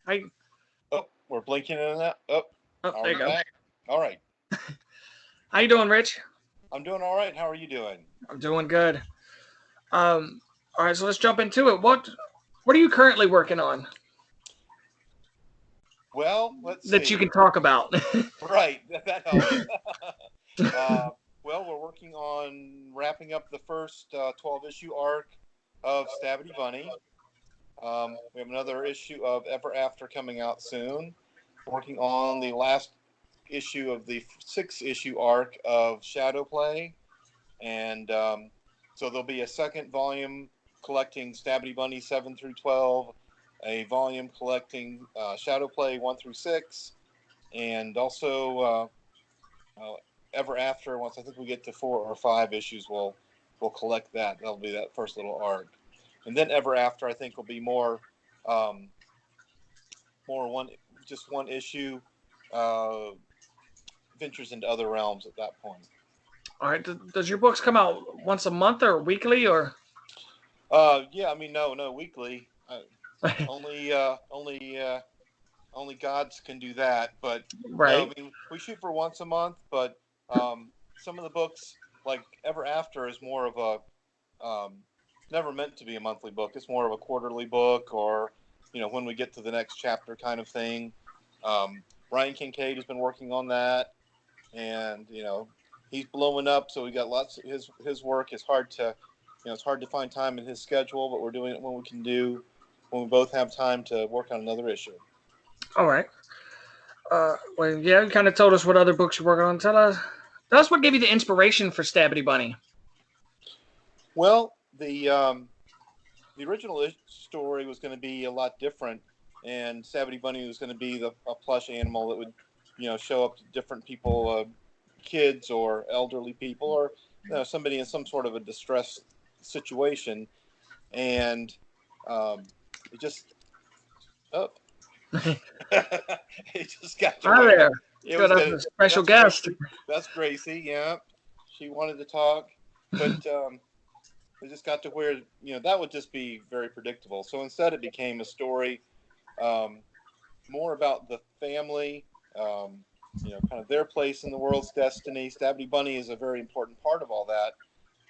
Hi. Oh, we're blinking in and out. Oh, Oh, are there we you go. back? All right. How you doing, Rich? I'm doing all right. How are you doing? I'm doing good. Um, all right, so let's jump into it. What are you currently working on Well, let's that you see. can talk about? Right, that helps. uh, well, we're working on wrapping up the first 12 issue arc of Stabbity Bunny. We have another issue of Ever After coming out soon. Working on the last issue of the 6 issue arc of Shadowplay. And so there'll be a second volume collecting Stabbity Bunny 7 through 12, a volume collecting Shadowplay 1 through 6, and also Ever After. Once I think we get to 4 or 5 issues, we'll collect that. That'll be that first little arc, and then Ever After I think will be um, more one issue uh, ventures into other realms at that point. All right, does your books come out once a month or weekly or? Yeah, I mean, no, weekly. Only gods can do that. But no, Right. I mean, we shoot for once a month. But some of the books, like Ever After, is more of it's never meant to be a monthly book. It's more of a quarterly book, or when we get to the next chapter, kind of thing. Brian Kincaid has been working on that, and he's blowing up. So we got lots of his work is hard to it's hard to find time in his schedule, but we're doing it when we can do when we both have time to work on another issue. All right. Well, yeah, you kind of told us what other books you're working on. Tell us what gave you the inspiration for Stabbity Bunny. Well, the original story was going to be a lot different, and Stabbity Bunny was going to be a plush animal that would show up to different people, kids or elderly people, or somebody in some sort of a distress situation, and it just oh, it just got to Hi where there. it Good, was that's gonna. a special That's guest. Gracie. That's Gracie. Yeah, she wanted to talk, but it just got to where that would just be very predictable. So instead, it became a story um, more about the family. Kind of their place in the world's destiny. Stabby Bunny is a very important part of all that,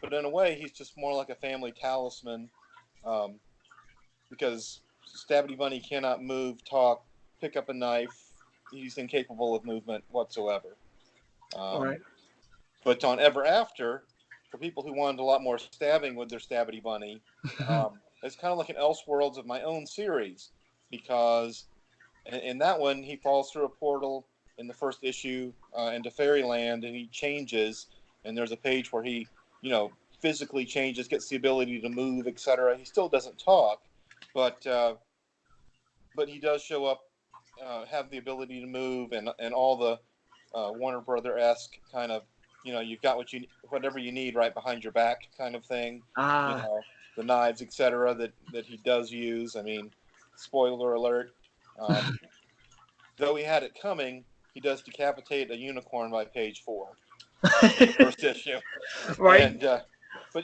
but in a way, he's just more like a family talisman um, because Stabby Bunny cannot move, talk, pick up a knife. He's incapable of movement whatsoever. All Um, right. but on Ever After, for people who wanted a lot more stabbing with their Stabbity Bunny, it's kind of like an Elseworlds of my own series because in that one he falls through a portal in the first issue into Fairyland and he changes, and there's a page where he, physically changes, gets the ability to move, etc. He still doesn't talk, but he does show up, have the ability to move, and all the Warner Brother esque kind of, you've got whatever you need right behind your back kind of thing. You Ah. know, the knives, etc. That he does use. I mean, spoiler alert. Um, though he had it coming, he does decapitate a unicorn by page 4 of the first issue, Right. and but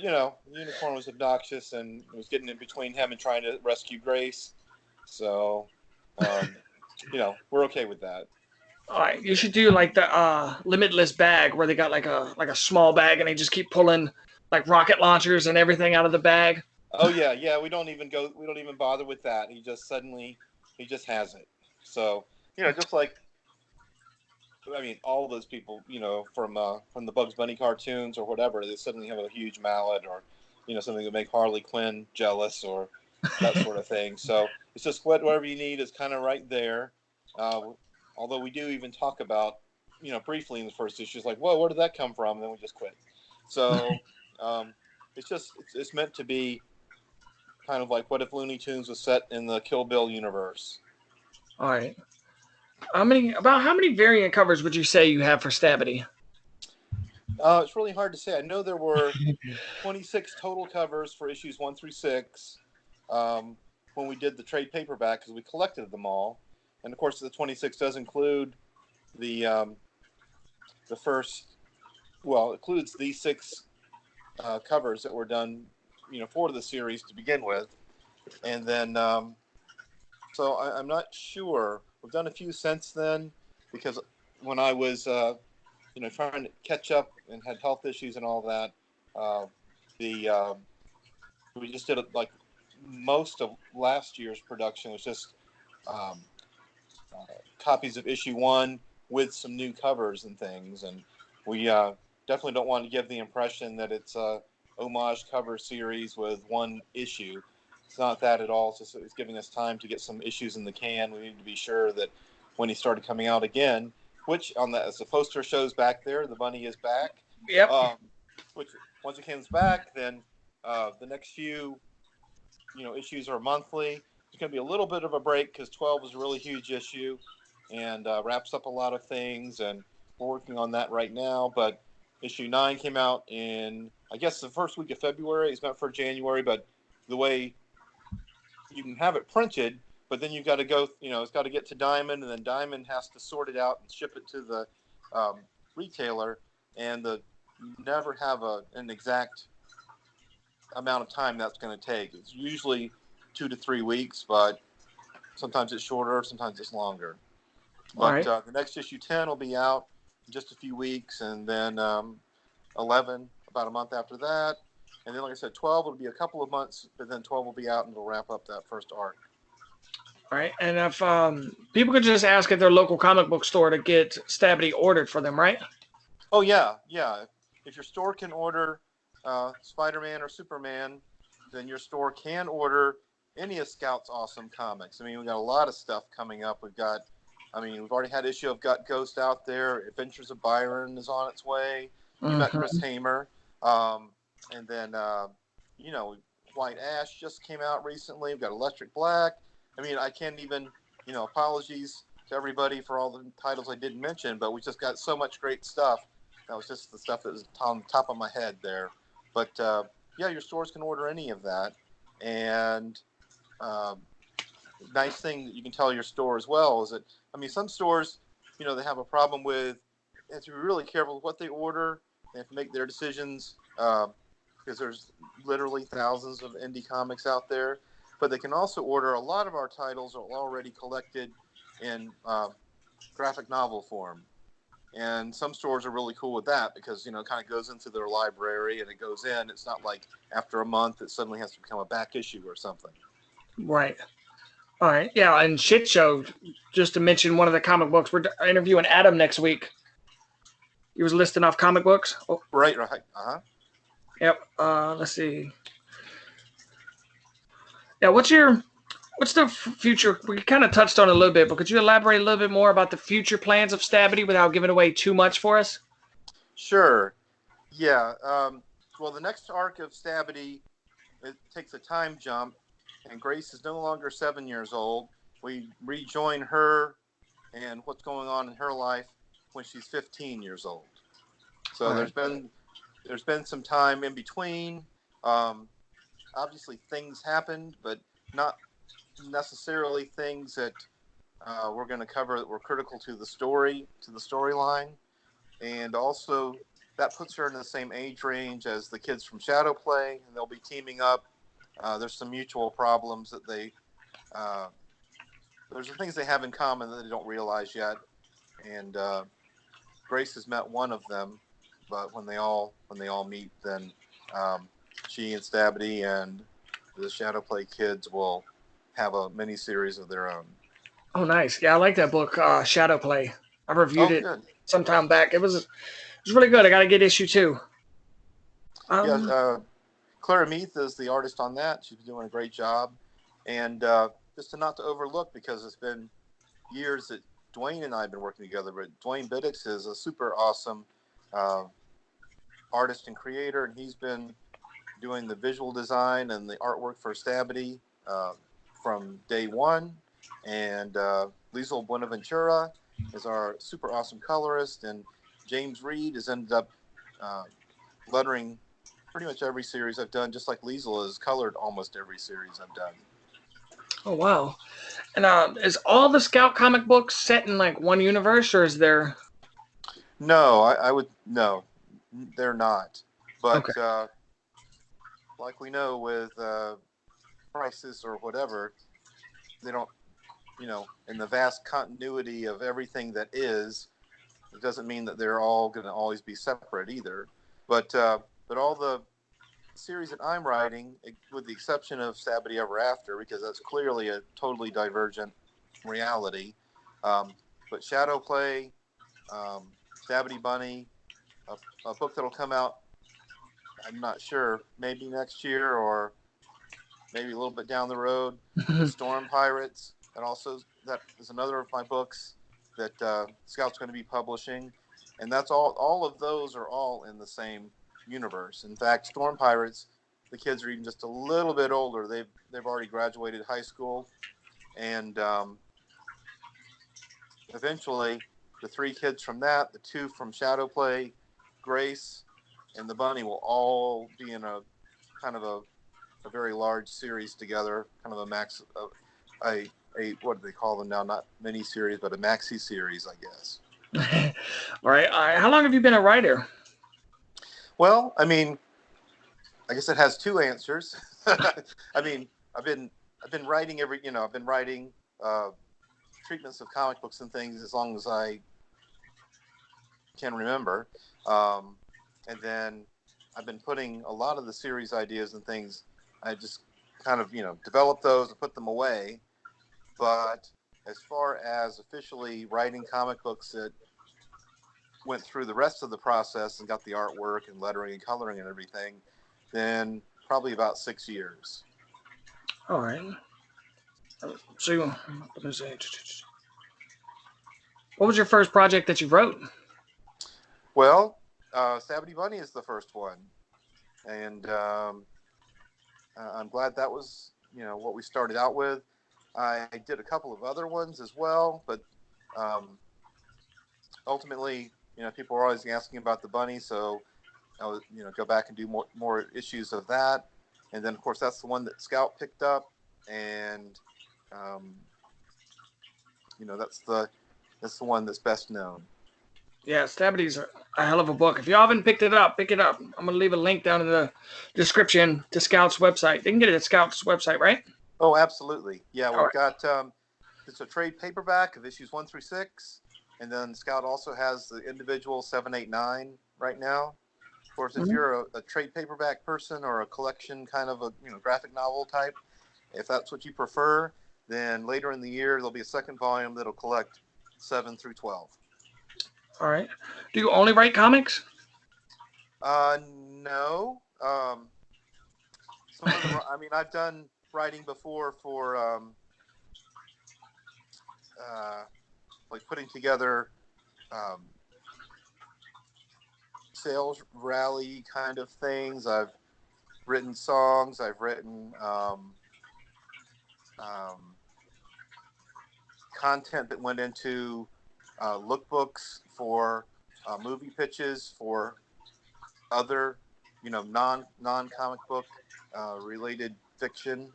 the unicorn was obnoxious and was getting in between him and trying to rescue Grace. So, um, we're okay with that. All right. You should do like the limitless bag where they got like a small bag and they just keep pulling like rocket launchers and everything out of the bag. Oh yeah, yeah. We don't even bother with that. He just has it. So just like I mean, all those people, from the Bugs Bunny cartoons or whatever, they suddenly have a huge mallet or something that make Harley Quinn jealous or that sort of thing. So it's just whatever you need is kind of right there. Uh, Although we do even talk about briefly in the first issue, it's like, whoa, where did that come from? And then we just quit. So um, it's meant to be kind of like what if Looney Tunes was set in the Kill Bill universe. All right. How many variant covers would you say you have for Stabbity? It's really hard to say. I know there were 26 total covers for issues 1 through 6 um, when we did the trade paperback because we collected them all. And of course, the 26 does include the the first, well, it includes these 6 covers that were done, for the series to begin with. And then So I'm not sure. We've done a few since then because when I was, trying to catch up and had health issues and all that, the we just did it like most of last year's production was just um, copies of issue 1 with some new covers and things, and we definitely don't want to give the impression that it's a homage cover series with one issue. It's not that at all. It's giving us time to get some issues in the can. We need to be sure that when he started coming out again, which as the poster shows back there, the bunny is back. Yep. Which once it comes back, then the next few issues are monthly. There's going to be a little bit of a break because 12 is a really huge issue and wraps up a lot of things, and we're working on that right now. But issue 9 came out in, I guess, the first week of February. It's meant for January, but the way you can have it printed, but then you've got to go, it's got to get to Diamond, and then Diamond has to sort it out and ship it to the retailer, and you never have an exact amount of time that's going to take. It's usually 2 to 3 weeks, but sometimes it's shorter, sometimes it's longer. But the next issue 10 will be out in just a few weeks, and then 11 about a month after that, and then like I said, 12 will be a couple of months, but then 12 will be out and it'll wrap up that first arc. All right, and if people could just ask at their local comic book store to get Stabbity ordered for them, right? Oh yeah. If your store can order Spider-Man or Superman, then your store can order any of Scout's awesome comics. I mean, we've got a lot of stuff coming up. We've already had issue of Got Ghost out there. Adventures of Byron is on its way. You met Chris Hamer. And then, White Ash just came out recently. We've got Electric Black. I mean, I can't even, apologies to everybody for all the titles I didn't mention, but we just got so much great stuff. That was just the stuff that was on the top of my head there. But, your stores can order any of that. And nice thing that you can tell your store as well is that, some stores, they have a problem with, they have to be really careful with what they order. They have to make their decisions because there's literally thousands of indie comics out there. But they can also order a lot of our titles are already collected in graphic novel form. And some stores are really cool with that because, it kind of goes into their library and it goes in. It's not like after a month it suddenly has to become a back issue or something. Right. All right. Yeah, and Shit Show, just to mention one of the comic books, we're interviewing Adam next week. He was listing off comic books. Oh. Right. Uh-huh. Yep. Let's see. Yeah, what's the future? We kind of touched on it a little bit, but could you elaborate a little bit more about the future plans of Stabbity without giving away too much for us? Sure. Yeah. Well, the next arc of Stabbity, it takes a time jump, and Grace is no longer 7 years old. We rejoin her and what's going on in her life when she's 15 years old. So there's been some time in between. Obviously, things happened, but not necessarily things that we're going to cover that were critical to the storyline. And also, that puts her in the same age range as the kids from Shadowplay, and they'll be teaming up. There's some mutual problems that there's some things they have in common that they don't realize yet. And Grace has met one of them, but when they all meet, then she and Stabbity and the Shadowplay kids will have a mini series of their own. Oh, nice. Yeah, I like that book, Shadowplay. I reviewed it some time back. It was really good. I got to get issue 2. Clara Meath is the artist on that. She's doing a great job. And just not to overlook, because it's been years that Dwayne and I have been working together, but Dwayne Biddix is a super awesome artist and creator, and he's been doing the visual design and the artwork for Stabbity from day one. And Liesl Buenaventura is our super awesome colorist, and James Reed has ended up lettering pretty much every series I've done, just like Liesl has colored almost every series I've done. Oh, wow. And is all the Scout comic books set in like one universe, or is there? No, no, they're not. But okay. Like we know with Crisis or whatever, they don't in the vast continuity of everything that is, it doesn't mean that they're all going to always be separate either. But all the series that I'm writing, with the exception of Stabbity Ever After, because that's clearly a totally divergent reality. But Shadowplay, Stabbity Bunny, a book that'll come out, I'm not sure, maybe next year or maybe a little bit down the road. The Storm Pirates, and also that is another of my books that Scout's going to be publishing, and that's all of those are all in the same universe. In fact, Storm Pirates, the kids are even just a little bit older. They've already graduated high school, and eventually the 3 kids from that, the 2 from Shadowplay, Grace, and the Bunny will all be in a kind of a very large series together, kind of a what do they call them now? Not mini series, but a maxi series, I guess. All right. How long have you been a writer? Well, I mean, I guess it has 2 answers. I mean, I've been writing I've been writing treatments of comic books and things as long as I can remember. And then I've been putting a lot of the series ideas and things, I just kind of, develop those and put them away. But as far as officially writing comic books that went through the rest of the process and got the artwork and lettering and coloring and everything, then probably about 6 years. All right. So, what was your first project that you wrote? Well, Stabbity Bunny is the first one. And I'm glad that was, what we started out with. I did a couple of other ones as well, but ultimately, people are always asking about the Bunny, so I'll, go back and do more issues of that. And then, of course, that's the one that Scout picked up, and that's the one that's best known. Yeah, Stabbity's a hell of a book. If you haven't picked it up, pick it up. I'm going to leave a link down in the description to Scout's website. They can get it at Scout's website, right? Oh, absolutely. Yeah, we've right. got it's a trade paperback of issues 1 through 6, and then Scout also has the individual 7, 8, 9 right now. Of course, if you're a trade paperback person or a collection kind of a graphic novel type, if that's what you prefer, then later in the year there'll be a second volume that'll collect 7 through 12. All right. Do you only write comics? No. Some of them. I mean, I've done writing before for like putting together sales rally kind of things. I've written songs. I've written content that went into lookbooks for movie pitches for other, non-comic book related fiction.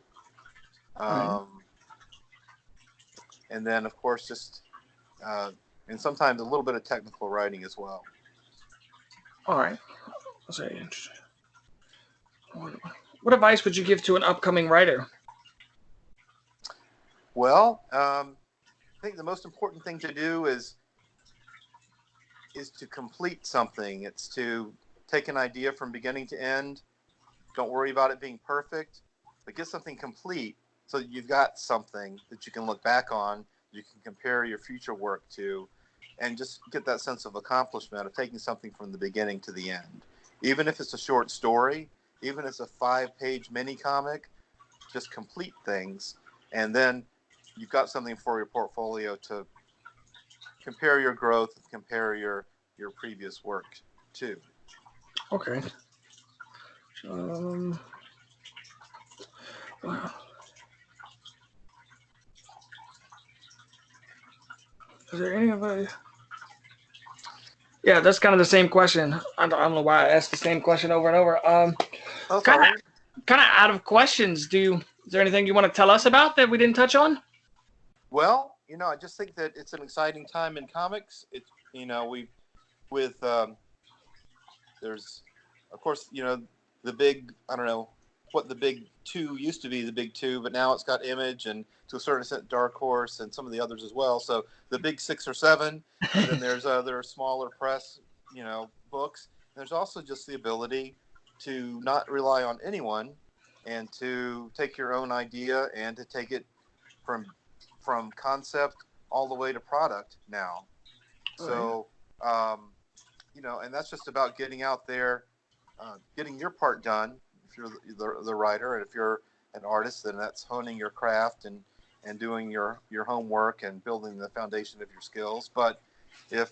And then, of course, just and sometimes a little bit of technical writing as well. All right. That's very interesting. What advice would you give to an upcoming writer? Well, I think the most important thing to do is to complete something. It's to take an idea from beginning to end. Don't worry about it being perfect, but get something complete so that you've got something that you can look back on, you can compare your future work to, and just get that sense of accomplishment of taking something from the beginning to the end. Even if it's a short story, even if it's a 5-page mini comic, just complete things, and then you've got something for your portfolio to compare your growth, compare your previous work to. Okay. Wow. Is there anybody? Yeah, that's kind of the same question. I don't know why I asked the same question over and over. Kind of out of questions. Is there anything you want to tell us about that we didn't touch on? Well, I just think that it's an exciting time in comics. It's there's, of course, the big, I don't know, what the big two used to be, the big two, but now it's got Image and to a certain extent Dark Horse and some of the others as well. So the big 6 or 7, and then there's other smaller press, books. And there's also just the ability to not rely on anyone and to take your own idea and to take it from concept all the way to product now. So, and that's just about getting out there, getting your part done. If you're the writer, and if you're an artist, then that's honing your craft and doing your homework and building the foundation of your skills. But if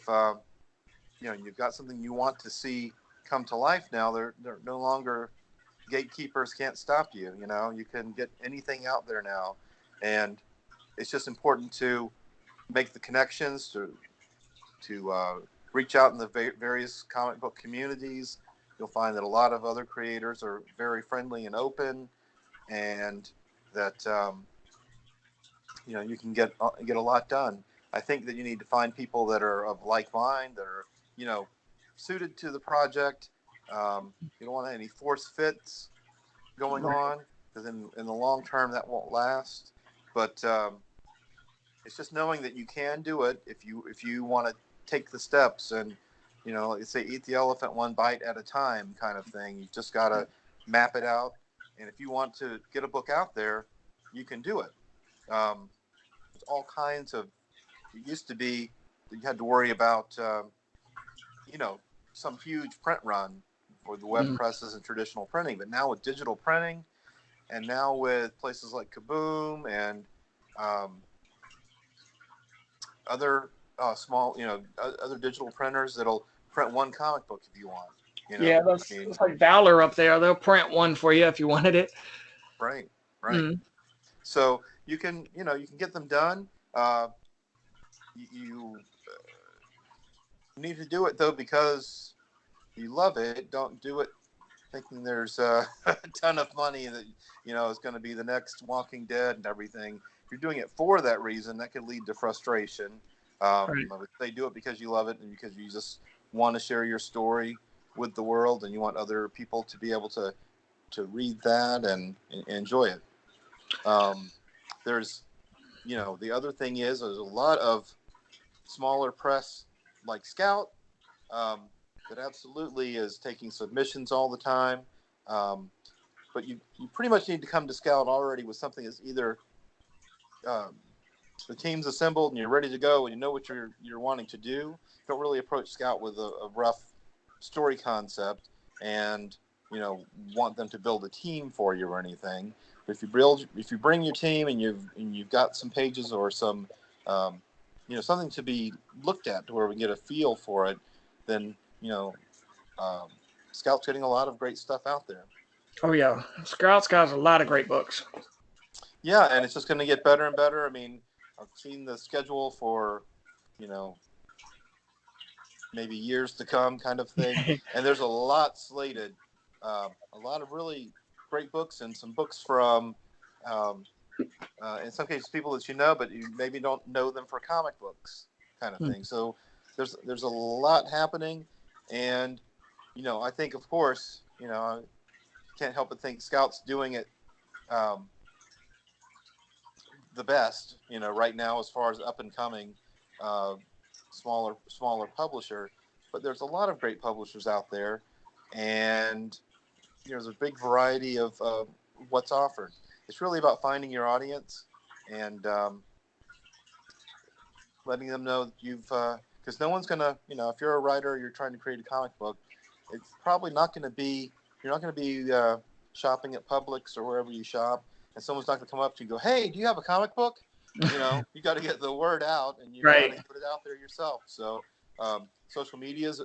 you've got something you want to see come to life now, they're no longer gatekeepers can't stop you. You can get anything out there now, and it's just important to make the connections to reach out in the various comic book communities. You'll find that a lot of other creators are very friendly and open, and that you can get a lot done. I think that you need to find people that are of like mind, that are suited to the project. You don't want any force fits going on, because in the long term that won't last. But it's just knowing that you can do it if you want to take the steps and like say, eat the elephant one bite at a time kind of thing. You just got to map it out, and if you want to get a book out there, you can do it. There's all kinds of. It used to be that you had to worry about some huge print run for the web presses and traditional printing, but now with digital printing, and now with places like Kaboom and other small, other digital printers that'll print one comic book if you want. It's like Valor up there. They'll print one for you if you wanted it. Right. So you can get them done. You need to do it though because you love it. Don't do it thinking there's a ton of money that is going to be the next Walking Dead and everything. If you're doing it for that reason, that could lead to frustration. If they do it because you love it and because you just want to share your story with the world and you want other people to be able to read that and enjoy it. There's the other thing is there's a lot of smaller press like Scout that absolutely is taking submissions all the time. But you pretty much need to come to Scout already with something that's either the team's assembled and you're ready to go and you know what you're wanting to do. Don't really approach Scout with a rough story concept and want them to build a team for you or anything. But if you bring your team and you've got some pages or some something to be looked at to where we get a feel for it, then Scout's getting a lot of great stuff out there. Oh yeah, Scout's got a lot of great books. Yeah, and it's just going to get better and better. I mean, I've seen the schedule for maybe years to come kind of thing, and there's a lot slated, a lot of really great books and some books from in some cases people that but you maybe don't know them for comic books kind of thing. So there's a lot happening, and I think of course I can't help but think Scout's doing it the best right now as far as up and coming smaller publisher. But there's a lot of great publishers out there, and there's a big variety of what's offered. It's really about finding your audience and letting them know that you've because no one's gonna if you're a writer, you're trying to create a comic book, it's probably not going to be you're not going to be shopping at Publix or wherever you shop, and someone's not going to come up to you and go, hey, do you have a comic book? You got to get the word out, and you got to put it out there yourself. So social media is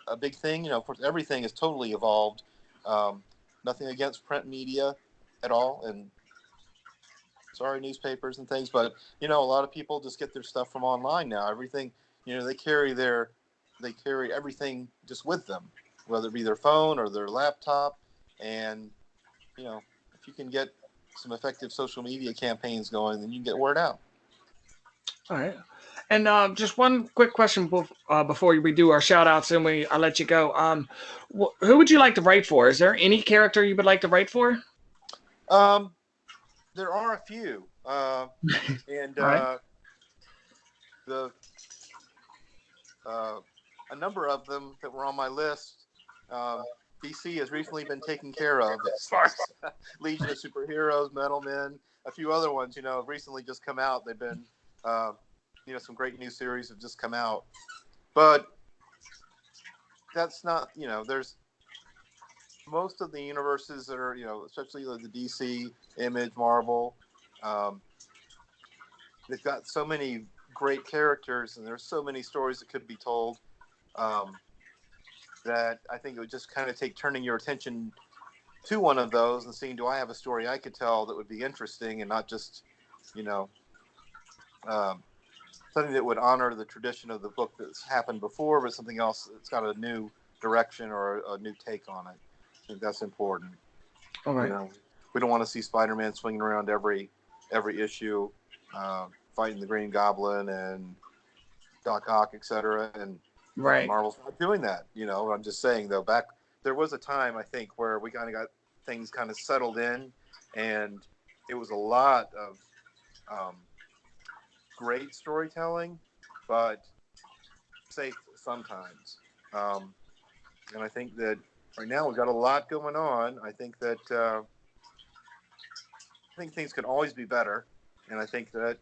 a big thing. Of course, everything is totally evolved. Nothing against print media at all, and sorry, newspapers and things, but a lot of people just get their stuff from online now. Everything, they carry everything just with them, whether it be their phone or their laptop. And if you can get some effective social media campaigns going, then you can get word out. All right. And just one quick question before we do our shout outs and I let you go. Who would you like to write for? Is there any character you would like to write for? There are a few, and Right. A number of them that were on my list. DC has recently been taken care of as far as Legion of Superheroes, Metal Men, a few other ones, have recently just come out. They've been, some great new series have just come out. But that's not, there's most of the universes that are, especially the DC, Image, Marvel, they've got so many great characters and there's so many stories that could be told. That I think it would just kind of take turning your attention to one of those and seeing, do I have a story I could tell that would be interesting and not just, something that would honor the tradition of the book that's happened before, but something else that's got a new direction or a new take on it. I think that's important. All right. We don't want to see Spider-Man swinging around every issue, fighting the Green Goblin and Doc Ock, etc. And right. Marvel's not doing that. I'm just saying, though, there was a time, I think, where we kind of got things kind of settled in, and it was a lot of great storytelling, but safe sometimes. And I think that right now we've got a lot going on. I think that things can always be better, and I think that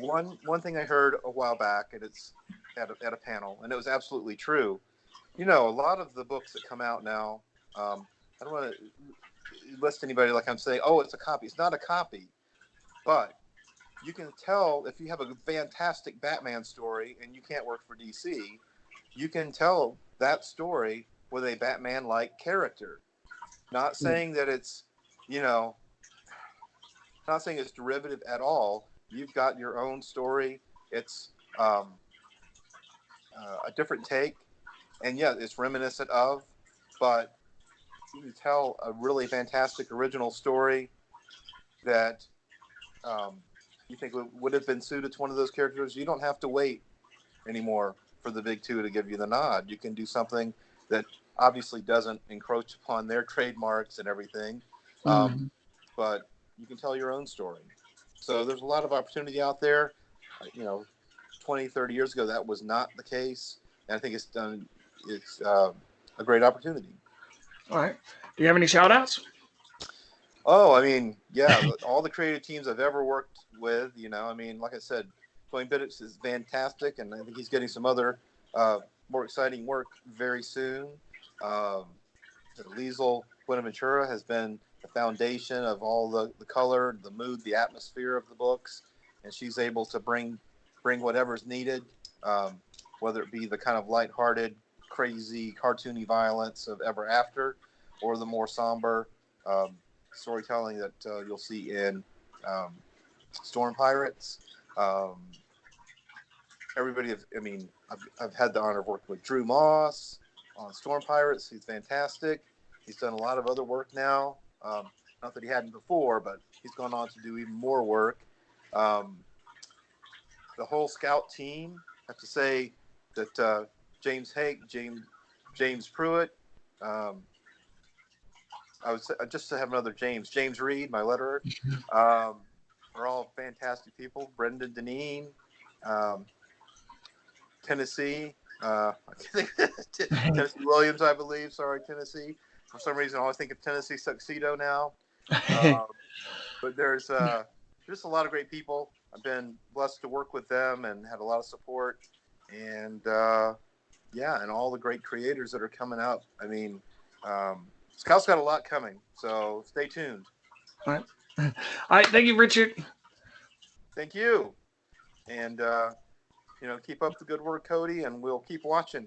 one thing I heard a while back, and it's at a panel, and it was absolutely true. A lot of the books that come out now, I don't want to list anybody like I'm saying, oh, it's a copy. It's not a copy, but you can tell if you have a fantastic Batman story and you can't work for DC, you can tell that story with a Batman-like character. Not saying that it's, not saying it's derivative at all. You've got your own story. It's a different take. And yeah, it's reminiscent of, but you can tell a really fantastic original story that you think would have been suited to one of those characters. You don't have to wait anymore for the big two to give you the nod. You can do something that obviously doesn't encroach upon their trademarks and everything, but you can tell your own story. So there's a lot of opportunity out there. 20, 30 years ago, that was not the case. And I think it's a great opportunity. All right. Do you have any shout outs? Oh, I mean, yeah, all the creative teams I've ever worked with, like I said, Dwayne Biddix is fantastic, and I think he's getting some other more exciting work very soon. Liesl Buenaventura has been the foundation of all the color, the mood, the atmosphere of the books, and she's able to bring whatever's needed, whether it be the kind of lighthearted, crazy, cartoony violence of Ever After, or the more somber storytelling that you'll see in Storm Pirates. I've had the honor of working with Drew Moss on Storm Pirates. He's fantastic. He's done a lot of other work now. Not that he hadn't before, but he's gone on to do even more work. The whole Scout team, I have to say that James Hake, James Pruitt, I would say, just to have another James Reed, my letterer, are all fantastic people. Brendan Deneen, Tennessee, Tennessee Williams, I believe. Sorry, Tennessee. For some reason, I always think of Tennessee Tuxedo now. But there's just a lot of great people. I've been blessed to work with them and had a lot of support. And and all the great creators that are coming up. I mean, Scout's got a lot coming, so stay tuned. All right. All right. Thank you, Richard. Thank you. And, keep up the good work, Cody, and we'll keep watching.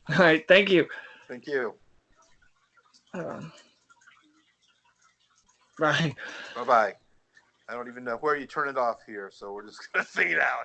All right. Thank you. Thank you. Bye. Bye-bye. I don't even know where you turn it off here, so we're just going to fade out.